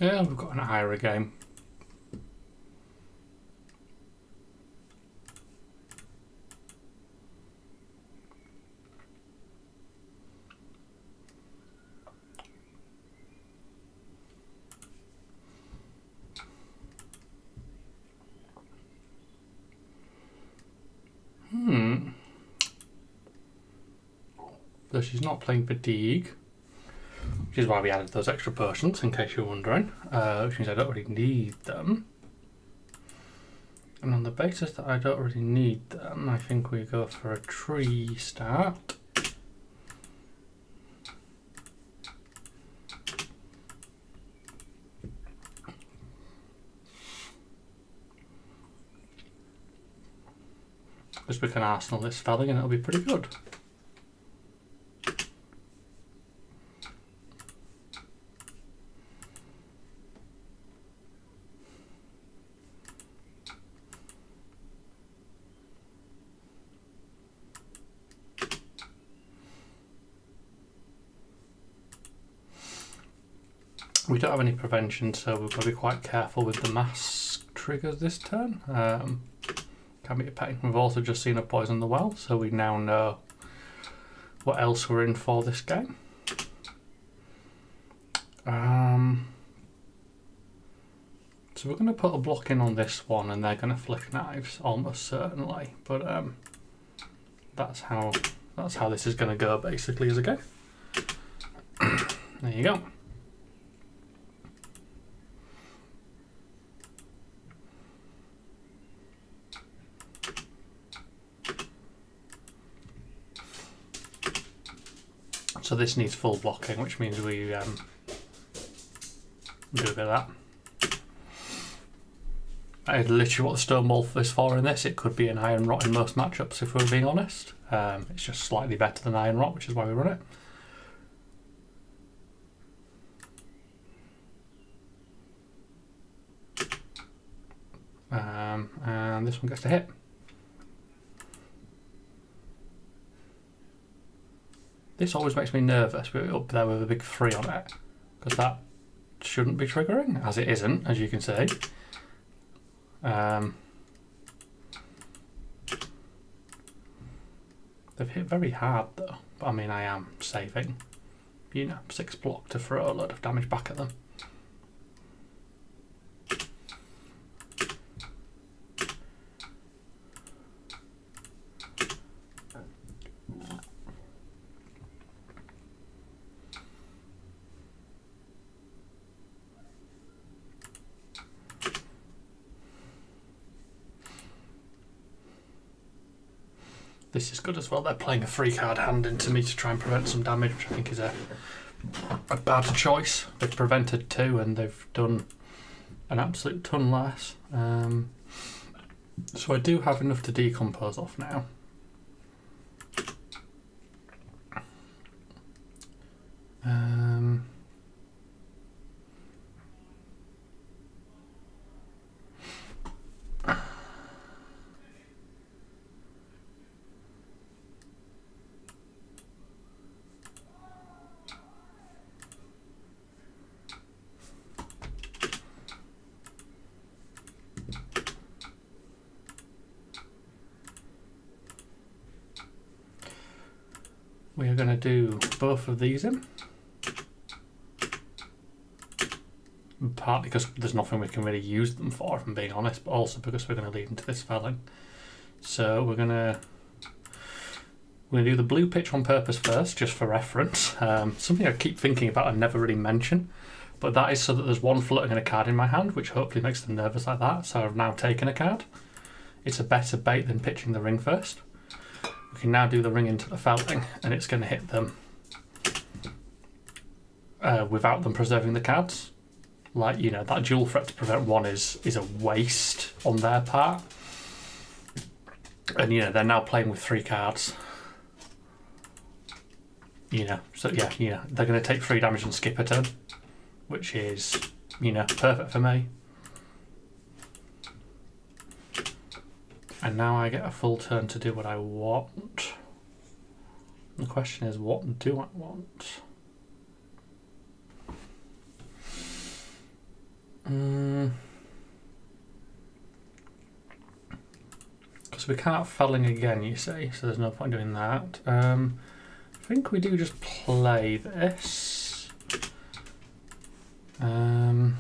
Yeah, we've got an Ira game. So she's not playing Fatigue, which is why we added those extra potions, in case you're wondering, which means I don't really need them. And on the basis that I don't really need them, I think we go for a tree start. Just we can arsenal this felling and it'll be pretty good. We don't have any prevention, so we've got to be quite careful with the mass triggers this turn. Can be a pain. We've also just seen her poison the well, so we now know what else we're in for this game. So we're going to put a block in on this one, and they're going to flick knives almost certainly. But that's how this is going to go basically as a go. There you go. So this needs full blocking, which means we do a bit of that. I literally what the stone wall is for in this. It could be an iron rot in most matchups if we're being honest. It's just slightly better than iron rot, which is why we run it. And this one gets to hit. This always makes me nervous. We're up there with a big 3 on it, because that shouldn't be triggering, as it isn't, as you can see. They've hit very hard though, but I mean I am saving, 6 block to throw a load of damage back at them. This is good as well. They're playing a 3-card hand into me to try and prevent some damage, which I think is a bad choice. They've prevented 2 and they've done an absolute ton less. So I do have enough to decompose off now. We are going to do both of these in. Partly because there's nothing we can really use them for, if I'm being honest, but also because we're going to lead into this felling. So we're going to do the blue pitch on purpose first, just for reference. Something I keep thinking about and never really mention, but that is so that there's one floating and a card in my hand, which hopefully makes them nervous like that. So I've now taken a card. It's a better bait than pitching the ring first. We can now do the ring into the felling, and it's going to hit them without them preserving the cards. Like, that dual threat to prevent 1 is a waste on their part. And, they're now playing with 3 cards. So yeah, they're going to take 3 damage and skip a turn, which is, perfect for me. And now I get a full turn to do what I want. The question is, what do I want? So we can't felling again, you see, so there's no point doing that. I think we do just play this. Because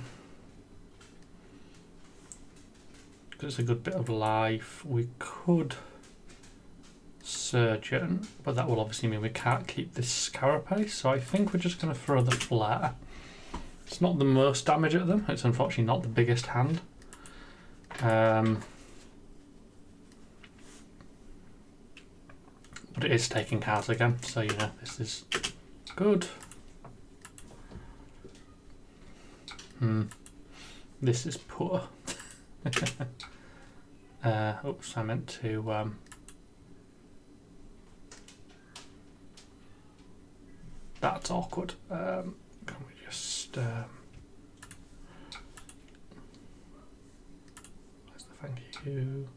it's a good bit of life. We could Surgeon, but that will obviously mean we can't keep this carapace, so I think we're just going to throw the flare. It's not the most damage at them, it's unfortunately not the biggest hand. But it is taking cards again, so you know, this is good. This is poor. Oops, I meant to... That's awkward. Can we just... Where's the thank you?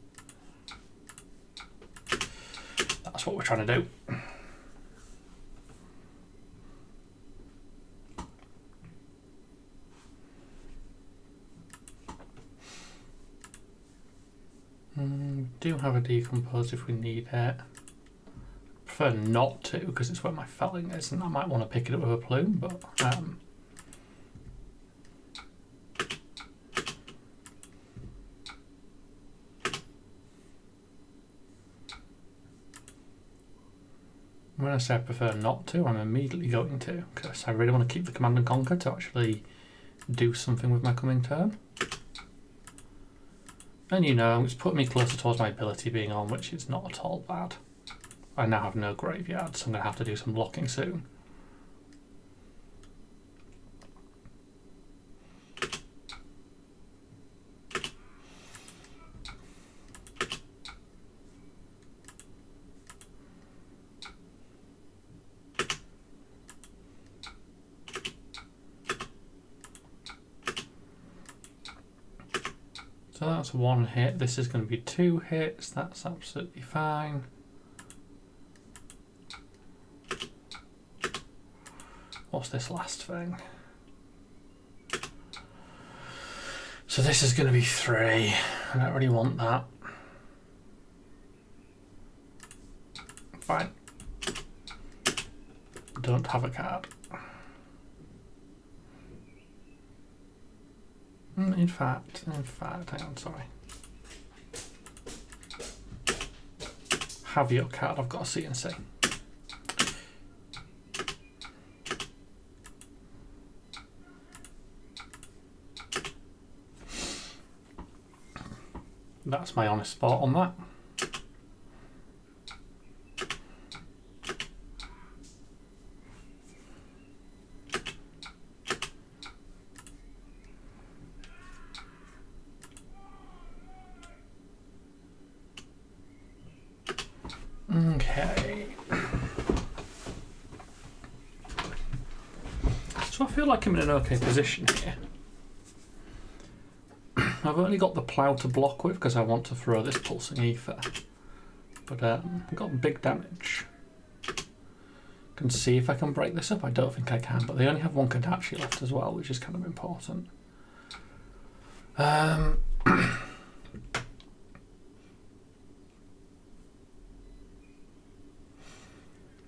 That's what we're trying to do. We do have a decompose if we need it. Prefer not to, because it's where my felling is, and I might want to pick it up with a plume, but when I say I prefer not to, I'm immediately going to, because I really want to keep the Command and Conquer to actually do something with my coming turn. And you know, it's put me closer towards my ability being on, which is not at all bad. I now have no graveyard, so I'm going to have to do some blocking soon. So that's one hit. This is going to be 2 hits. That's absolutely fine. What's this last thing? So this is going to be 3. I don't really want that. Fine. Don't have a card. In fact, hang on, sorry. Have your card, I've got a CNC. That's my honest thought on that. Okay. So I feel like I'm in an okay position here. I've only got the plough to block with because I want to throw this pulsing ether. But I've got big damage. Can see if I can break this up. I don't think I can, but they only have 1 Kodachi left as well, which is kind of important.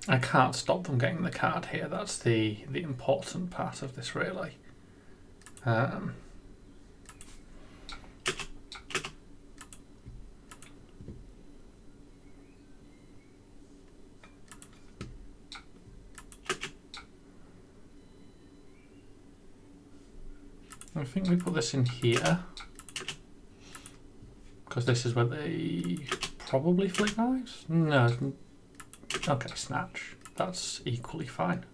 I can't stop them getting the card here. That's the important part of this, really. I think we put this in here because this is where they probably flick knives. No, okay, snatch. That's equally fine.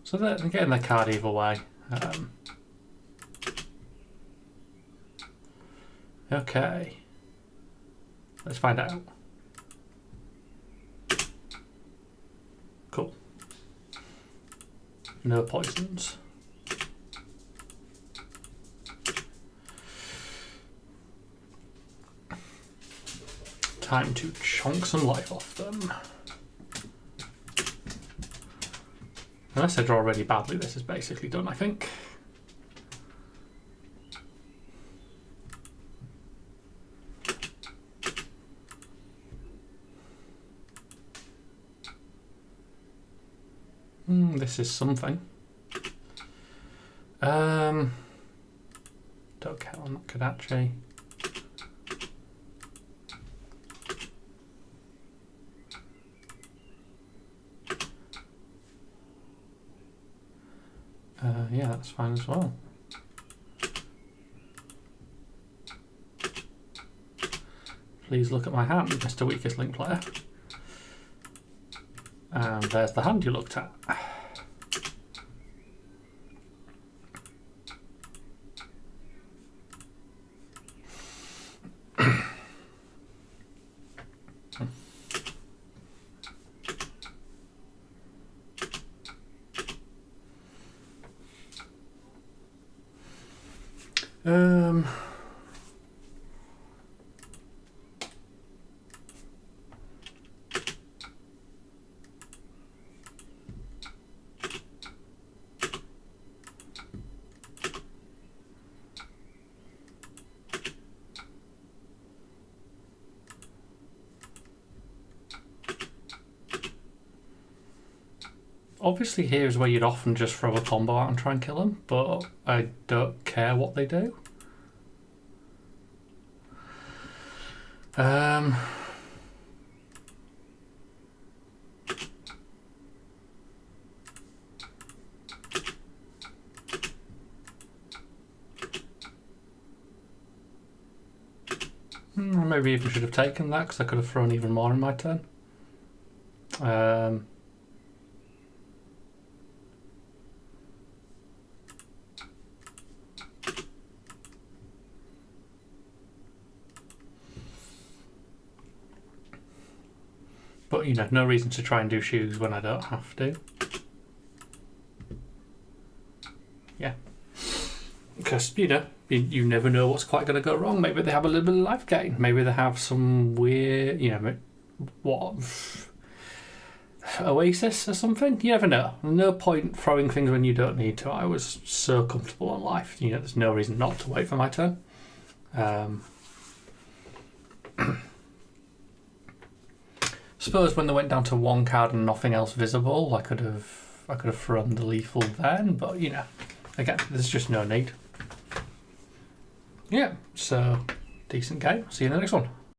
So they're getting their card either way. Okay, let's find out. Cool. No poisons. Time to chunk some life off them. Unless I draw really badly, this is basically done, I think. This is something. Don't care on that Kodachi. Yeah, that's fine as well. Please look at my hand, Mr. Weakest Link player. And there's the hand you looked at. Obviously here's where you'd often just throw a combo out and try and kill them, but I don't care what they do. Maybe even should have taken that because I could have thrown even more in my turn. But, you know, no reason to try and do shoes when I don't have to. Yeah. Because, you know, you never know what's quite going to go wrong. Maybe they have a little bit of life gain. Maybe they have some weird, you know, what, Oasis or something? You never know. No point throwing things when you don't need to. I was so comfortable on life. You know, there's no reason not to wait for my turn. Suppose when they went down to one card and nothing else visible, I could have thrown the lethal then, but you know, again, there's just no need. Yeah, so decent game. See you in the next one.